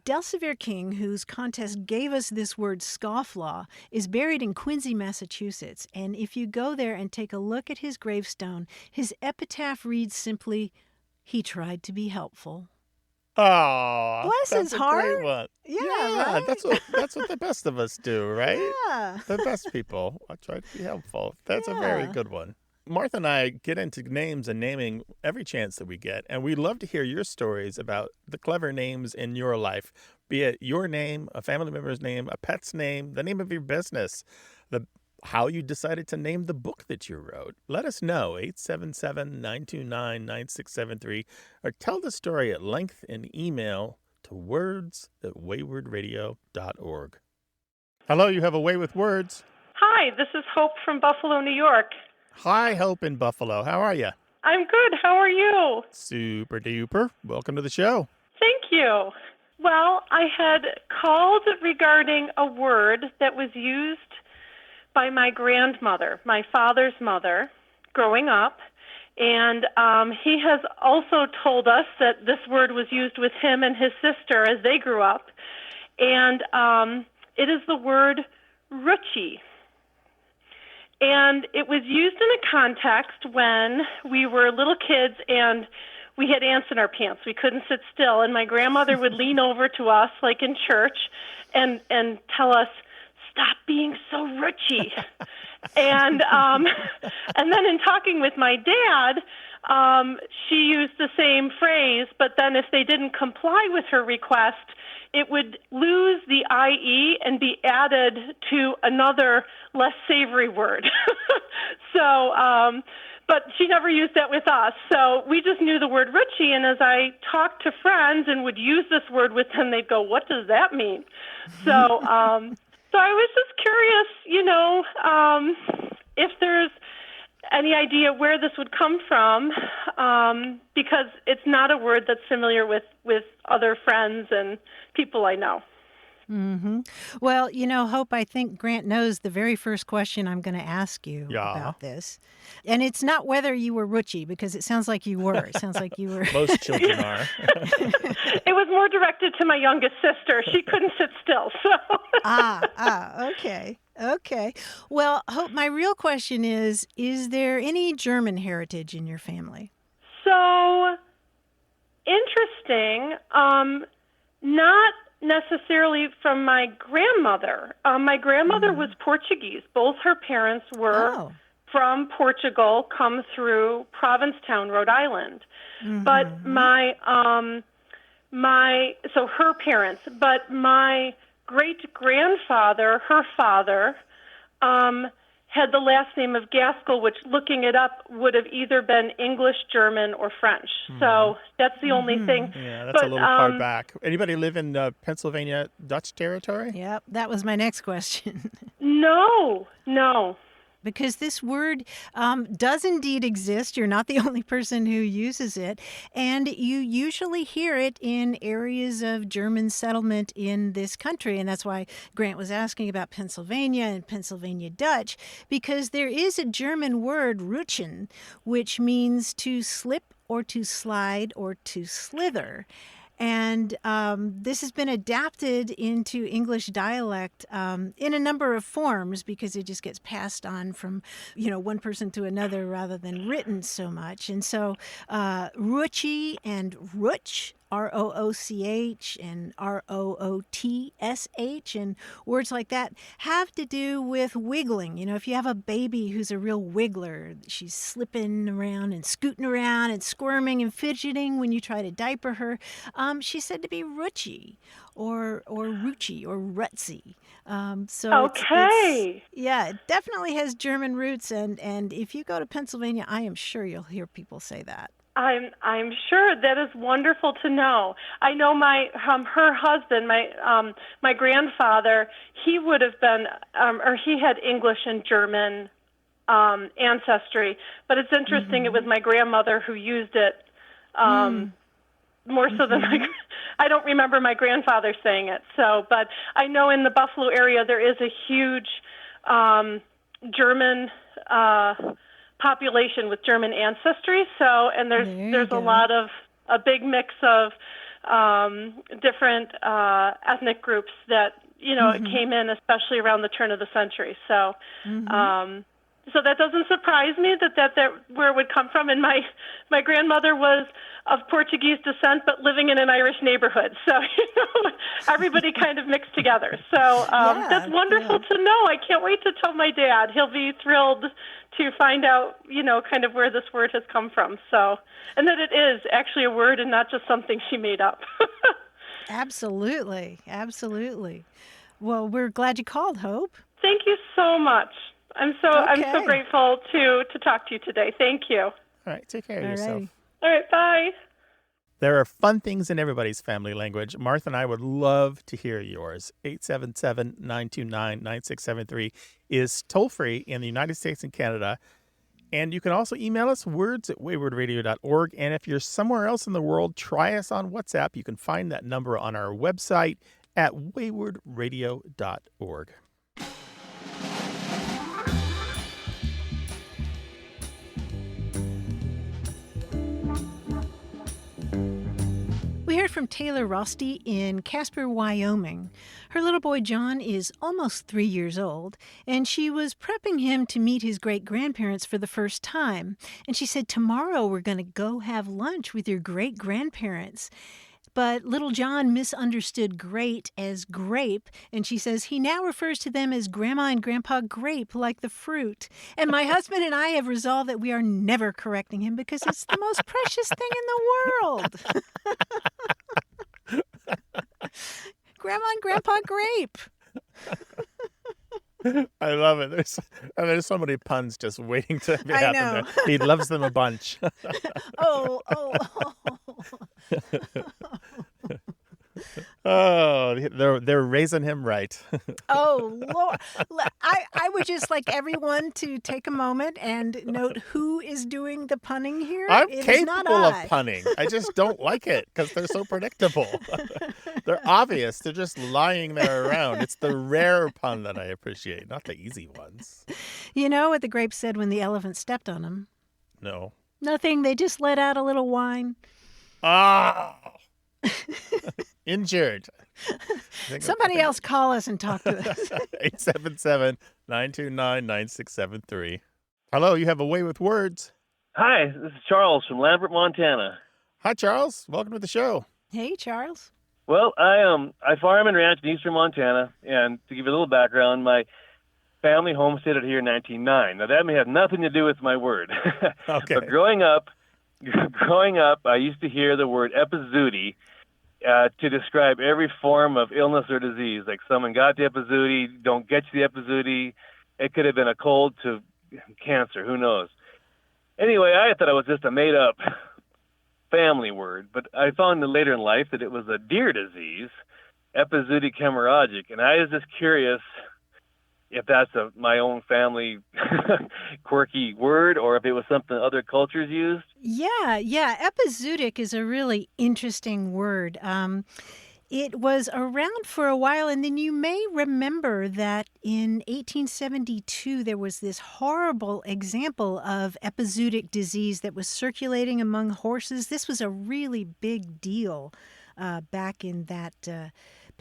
Speaker 2: Delsevier King, whose contest gave us this word scofflaw, is buried in Quincy, Massachusetts. And if you go there and take a look at his gravestone, his epitaph reads simply, "He tried to be helpful."
Speaker 1: oh,
Speaker 2: Bless
Speaker 1: that's
Speaker 2: his
Speaker 1: a
Speaker 2: heart.
Speaker 1: great one.
Speaker 2: Yeah, right?
Speaker 1: that's what the best of us do, right?
Speaker 2: Yeah.
Speaker 1: The best people. I try to be helpful. That's a very
Speaker 2: Yeah.
Speaker 1: good one. Martha and I get into names and naming every chance that we get, and we'd love to hear your stories about the clever names in your life, be it your name, a family member's name, a pet's name, the name of your business, how you decided to name the book that you wrote. Let us know, 877-929-9673, or tell the story at length in email to words@waywardradio.org. Hello, you have a way with words.
Speaker 9: Hi, this is Hope from Buffalo, New York.
Speaker 1: Hi, Hope in Buffalo. How are you?
Speaker 9: I'm good. How are you?
Speaker 1: Super duper. Welcome to the show.
Speaker 9: Thank you. Well, I had called regarding a word that was used by my grandmother, my father's mother, growing up. And he has also told us that this word was used with him and his sister as they grew up. And it is the word rutschy. And it was used in a context when we were little kids and we had ants in our pants. We couldn't sit still. And my grandmother would lean over to us, like in church, and tell us, "Stop being so rutschy." And then in talking with my dad, she used the same phrase, but then if they didn't comply with her request, it would lose the IE and be added to another less savory word. But she never used that with us. So we just knew the word rutschy, and as I talked to friends and would use this word with them, they'd go, "What does that mean?" So I was just curious, if there's any idea where this would come from, because it's not a word that's familiar with other friends and people I know.
Speaker 2: Mm-hmm. Well, Hope, I think Grant knows the very first question I'm going to ask you about this. And it's not whether you were rutschy, because it sounds like you were. It sounds like you were.
Speaker 1: Most children are.
Speaker 9: It was more directed to my youngest sister. She couldn't sit still, so.
Speaker 2: Okay. Well, Hope, my real question is there any German heritage in your family?
Speaker 9: So, interesting. Not necessarily from my grandmother. My grandmother was Portuguese. Both her parents were from Portugal, come through Provincetown, Rhode Island. Mm-hmm. But her parents, but my great-grandfather, her father, had the last name of Gaskell, which, looking it up, would have either been English, German, or French. Mm-hmm. So that's the only thing.
Speaker 1: Yeah, that's a little far back. Anybody live in Pennsylvania Dutch territory?
Speaker 2: Yep, that was my next question.
Speaker 9: No.
Speaker 2: Because this word does indeed exist. You're not the only person who uses it. And you usually hear it in areas of German settlement in this country. And that's why Grant was asking about Pennsylvania and Pennsylvania Dutch, because there is a German word, rutschen, which means to slip or to slide or to slither. And this has been adapted into English dialect in a number of forms, because it just gets passed on from, one person to another rather than written so much. And so rutschy and rutsch ROOCH and ROOTSH, and words like that have to do with wiggling. You know, if you have a baby who's a real wiggler, she's slipping around and scooting around and squirming and fidgeting when you try to diaper her, she's said to be rutschy or rutschy or rutschy. So
Speaker 9: Okay.
Speaker 2: it definitely has German roots, and if you go to Pennsylvania, I am sure you'll hear people say that.
Speaker 9: I'm sure. That is wonderful to know. I know my her husband, my grandfather, he would have been or he had English and German ancestry, but it's interesting. It was my grandmother who used it more so than I don't remember my grandfather saying it. So, but I know in the Buffalo area there is a huge German population with German ancestry. So, and there's a lot of a big mix of different ethnic groups that came in, especially around the turn of the century. So, so that doesn't surprise me that where it would come from. And my grandmother was of Portuguese descent, but living in an Irish neighborhood. So everybody kind of mixed together. So that's wonderful to know. I can't wait to tell my dad. He'll be thrilled to find out, kind of where this word has come from. So, and that it is actually a word and not just something she made up.
Speaker 2: Absolutely. Absolutely. Well, we're glad you called, Hope.
Speaker 9: Thank you so much. I'm so grateful to talk to you today. Thank you.
Speaker 1: All right, take care of yourself.
Speaker 9: All right, bye.
Speaker 1: There are fun things in everybody's family language. Martha and I would love to hear yours. 877-929-9673 is toll-free in the United States and Canada. And you can also email us, words@waywardradio.org. And if you're somewhere else in the world, try us on WhatsApp. You can find that number on our website at waywardradio.org.
Speaker 2: We heard from Taylor Rosti in Casper, Wyoming. Her little boy John is almost 3 years old, and she was prepping him to meet his great-grandparents for the first time. And she said, tomorrow we're going to go have lunch with your great-grandparents. But little John misunderstood great as grape, and she says he now refers to them as Grandma and Grandpa Grape, like the fruit. And my husband and I have resolved that we are never correcting him because it's the most precious thing in the world. Grandma and Grandpa Grape.
Speaker 1: I love it. There's so many puns just waiting to happen. He loves them a bunch.
Speaker 2: Oh.
Speaker 1: Oh, they're raising him right.
Speaker 2: Oh, Lord. I would just like everyone to take a moment and note who is doing the punning here.
Speaker 1: I'm
Speaker 2: It is
Speaker 1: capable
Speaker 2: not
Speaker 1: of
Speaker 2: I.
Speaker 1: punning. I just don't like it because they're so predictable. They're obvious. They're just lying there around. It's the rare pun that I appreciate, not the easy ones.
Speaker 2: You know what the grape said when the elephant stepped on him?
Speaker 1: No.
Speaker 2: Nothing. They just let out a little whine.
Speaker 1: Ah. Injured.
Speaker 2: Somebody else call us and talk to us.
Speaker 1: 877-929-9673. Hello, you have a way with words.
Speaker 10: Hi, this is Charles from Lambert, Montana.
Speaker 1: Hi, Charles. Welcome to the show.
Speaker 2: Hey, Charles.
Speaker 10: Well, I farm and ranch in eastern Montana, and to give you a little background, my family homesteaded here in 1909. Now, that may have nothing to do with my word.
Speaker 1: Okay.
Speaker 10: But growing up, I used to hear the word epizootic to describe every form of illness or disease. Like someone got the epizootic, don't get you the epizootic. It could have been a cold to cancer. Who knows? Anyway, I thought it was just a made-up family word, but I found later in life that it was a deer disease, epizootic hemorrhagic, and I was just curious if that's my own family quirky word or if it was something other cultures used.
Speaker 2: Yeah. Epizootic is a really interesting word. It was around for a while, and then you may remember that in 1872 there was this horrible example of epizootic disease that was circulating among horses. This was a really big deal back in that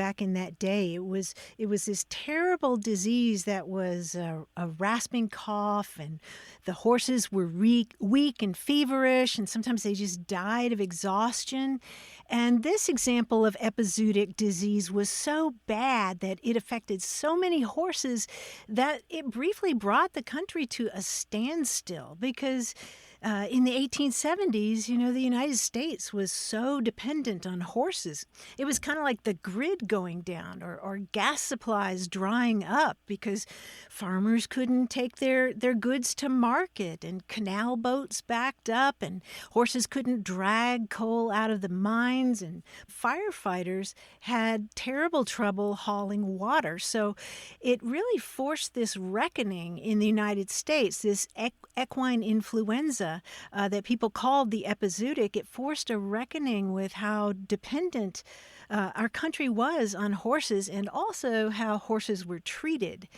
Speaker 2: back in that day. It was this terrible disease that was a rasping cough, and the horses were weak and feverish, and sometimes they just died of exhaustion. And this example of epizootic disease was so bad that it affected so many horses that it briefly brought the country to a standstill because in the 1870s, the United States was so dependent on horses. It was kind of like the grid going down or gas supplies drying up because farmers couldn't take their goods to market and canal boats backed up and horses couldn't drag coal out of the mines and firefighters had terrible trouble hauling water. So it really forced this reckoning in the United States, this equine influenza that people called the epizootic. It forced a reckoning with how dependent our country was on horses and also how horses were treated.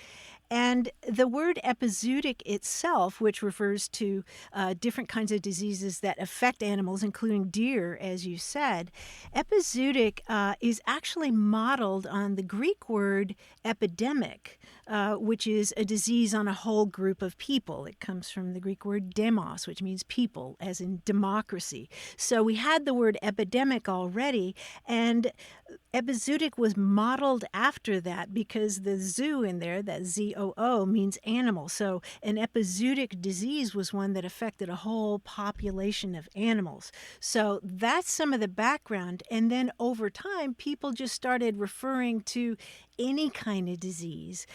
Speaker 2: And the word epizootic itself, which refers to different kinds of diseases that affect animals, including deer, as you said, epizootic is actually modeled on the Greek word epidemic, which is a disease on a whole group of people. It comes from the Greek word demos, which means people, as in democracy. So we had the word epidemic already, and epizootic was modeled after that because the zoo in there, that ZOO, means animal. So an epizootic disease was one that affected a whole population of animals. So that's some of the background. And then over time, people just started referring to any kind of disease,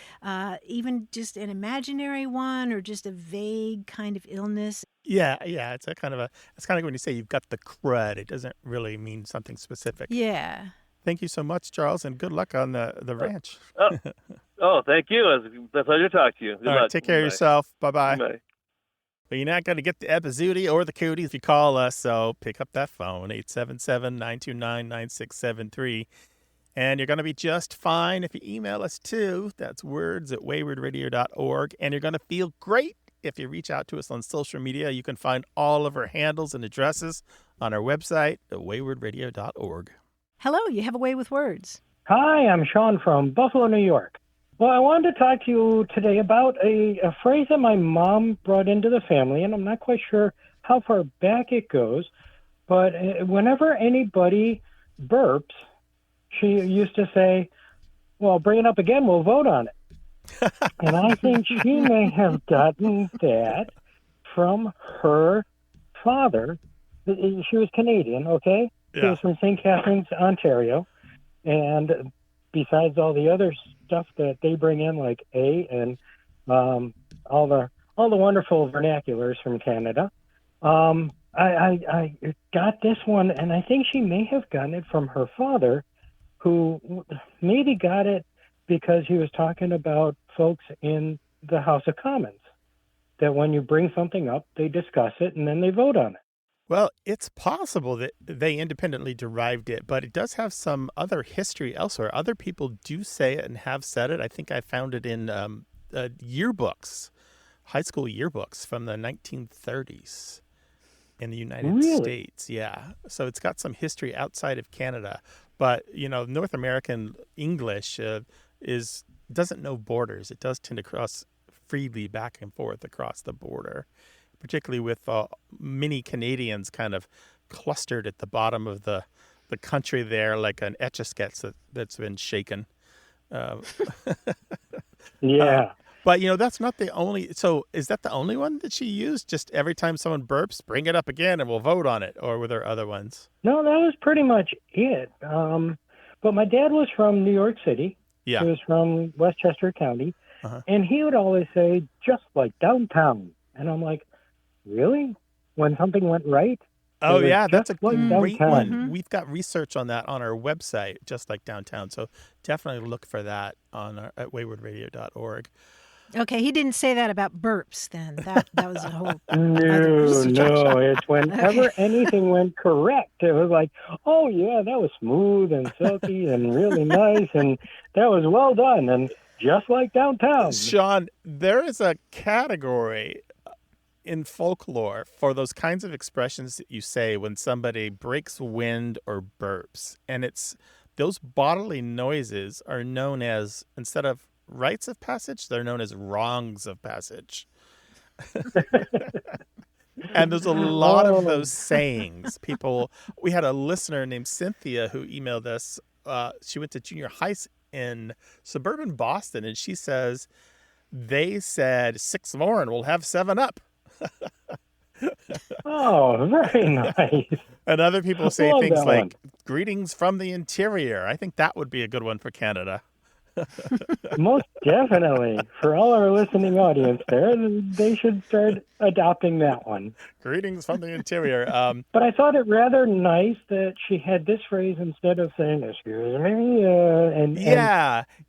Speaker 2: even just an imaginary one or just a vague kind of illness.
Speaker 1: Yeah. It's kind of when you say you've got the crud, it doesn't really mean something specific.
Speaker 2: Yeah.
Speaker 1: Thank you so much, Charles, and good luck on the ranch.
Speaker 10: Thank you. It was a pleasure to talk to you. Good
Speaker 1: All
Speaker 10: luck.
Speaker 1: right, take care of yourself. Bye-bye.
Speaker 10: Bye.
Speaker 1: But you're not going to get the epizooty or the cootie if you call us, so pick up that phone, 877-929-9673. And you're going to be just fine if you email us, too. That's words@waywardradio.org. And you're going to feel great if you reach out to us on social media. You can find all of our handles and addresses on our website at waywardradio.org.
Speaker 2: Hello, you have a way with words.
Speaker 11: Hi, I'm Sean from Buffalo, New York. Well, I wanted to talk to you today about a phrase that my mom brought into the family, and I'm not quite sure how far back it goes, but whenever anybody burps, she used to say, well, bring it up again, we'll vote on it. And I think she may have gotten that from her father. She was Canadian, okay?
Speaker 1: Yeah.
Speaker 11: She was from St. Catharines, Ontario. And besides all the other stuff that they bring in, like A and all the wonderful vernaculars from Canada, I got this one, and I think she may have gotten it from her father, who maybe got it because he was talking about folks in the House of Commons, that when you bring something up, they discuss it, and then they vote on it.
Speaker 1: Well, it's possible that they independently derived it, but it does have some other history elsewhere. Other people do say it and have said it. I think I found it in yearbooks, high school yearbooks from the 1930s in the United States. Yeah. So it's got some history outside of Canada. But, North American English doesn't know borders. It does tend to cross freely back and forth across the border, particularly with many Canadians kind of clustered at the bottom of the country there, like an etch-a-sketch that's been shaken.
Speaker 11: Yeah.
Speaker 1: But, that's not the only... So is that the only one that she used? Just every time someone burps, bring it up again and we'll vote on it? Or were there other ones?
Speaker 11: No, that was pretty much it. But my dad was from New York City.
Speaker 1: Yeah.
Speaker 11: He was from Westchester County.
Speaker 1: Uh-huh.
Speaker 11: And he would always say, just like downtown. And I'm like, really? When something went right?
Speaker 1: Oh, yeah, that's a
Speaker 11: like
Speaker 1: great
Speaker 11: downtown.
Speaker 1: one.
Speaker 2: Mm-hmm.
Speaker 1: We've got research on that on our website, just like downtown. So definitely look for that at waywardradio.org.
Speaker 2: Okay, he didn't say that about burps then. That was a whole
Speaker 11: No, it's whenever anything went correct. It was like, oh, yeah, that was smooth and silky and really nice, and that was well done, and just like downtown.
Speaker 1: Sean, there is a category in folklore for those kinds of expressions that you say when somebody breaks wind or burps, and it's those bodily noises are known as, instead of rites of passage, they're known as wrongs of passage. And there's a lot of those sayings. We had a listener named Cynthia who emailed us. She went to junior high in suburban Boston, and she says, they said 6 more and we'll have 7 up.
Speaker 11: Oh, very nice.
Speaker 1: And other people say
Speaker 11: Love
Speaker 1: things
Speaker 11: that
Speaker 1: like,
Speaker 11: one.
Speaker 1: greetings from the interior. I think that would be a good one for Canada.
Speaker 11: Most definitely. For all our listening audience there, they should start adopting that one.
Speaker 1: Greetings from the interior.
Speaker 11: But I thought it rather nice that she had this phrase instead of saying, excuse me, and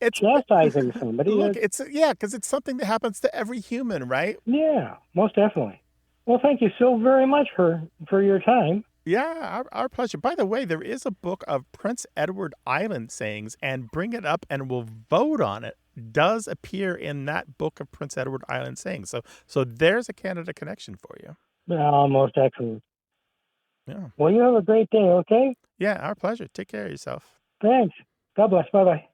Speaker 1: it's
Speaker 11: chastising somebody.
Speaker 1: Look, because it's something that happens to every human, right?
Speaker 11: Yeah, most definitely. Well, thank you so very much for your time.
Speaker 1: Yeah, our pleasure. By the way, there is a book of Prince Edward Island sayings, and Bring It Up and We'll Vote on It does appear in that book of Prince Edward Island sayings. So there's a Canada connection for you.
Speaker 11: Most excellent.
Speaker 1: Yeah.
Speaker 11: Well, you have a great day, okay?
Speaker 1: Yeah, our pleasure. Take care of yourself.
Speaker 11: Thanks. God bless. Bye-bye.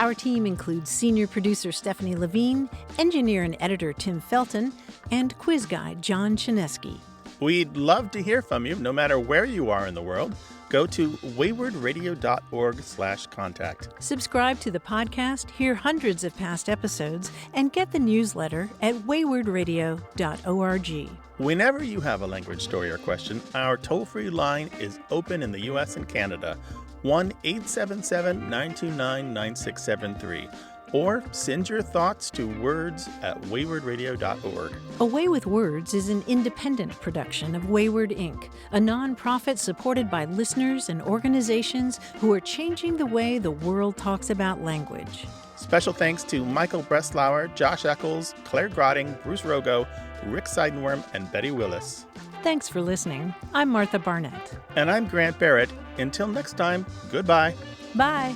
Speaker 2: Our team includes senior producer Stephanie Levine, engineer and editor Tim Felton, and quiz guy John Chinesky.
Speaker 1: We'd love to hear from you, no matter where you are in the world. Go to waywardradio.org/contact.
Speaker 2: Subscribe to the podcast, hear hundreds of past episodes, and get the newsletter at waywardradio.org.
Speaker 1: Whenever you have a language story or question, our toll-free line is open in the U.S. and Canada, 1-877-929-9673. Or send your thoughts to words@waywardradio.org.
Speaker 2: A Way with Words is an independent production of Wayward Inc., a nonprofit supported by listeners and organizations who are changing the way the world talks about language.
Speaker 1: Special thanks to Michael Breslauer, Josh Eccles, Claire Grotting, Bruce Rogo, Rick Seidenworm, and Betty Willis.
Speaker 2: Thanks for listening. I'm Martha Barnett.
Speaker 1: And I'm Grant Barrett. Until next time, goodbye.
Speaker 2: Bye.